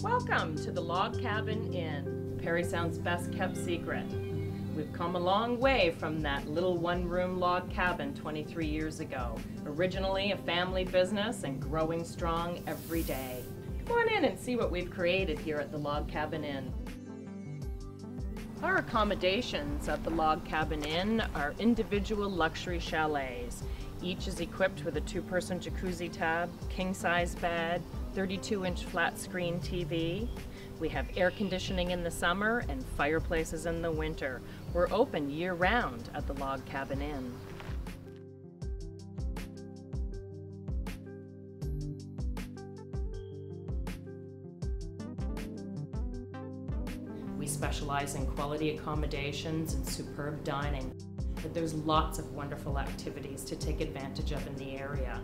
Welcome to the Log Cabin Inn, Parry Sound's best kept secret. We've come a long way from that little one-room log cabin 23 years ago. Originally a family business and growing strong every day. Come on in and see what we've created here at the Log Cabin Inn. Our accommodations at the Log Cabin Inn are individual luxury chalets. Each is equipped with a two-person jacuzzi tub, king-size bed, 32-inch flat-screen TV. We have air conditioning in the summer and fireplaces in the winter. We're open year-round at the Log Cabin Inn. We specialize in quality accommodations and superb dining. But there's lots of wonderful activities to take advantage of in the area.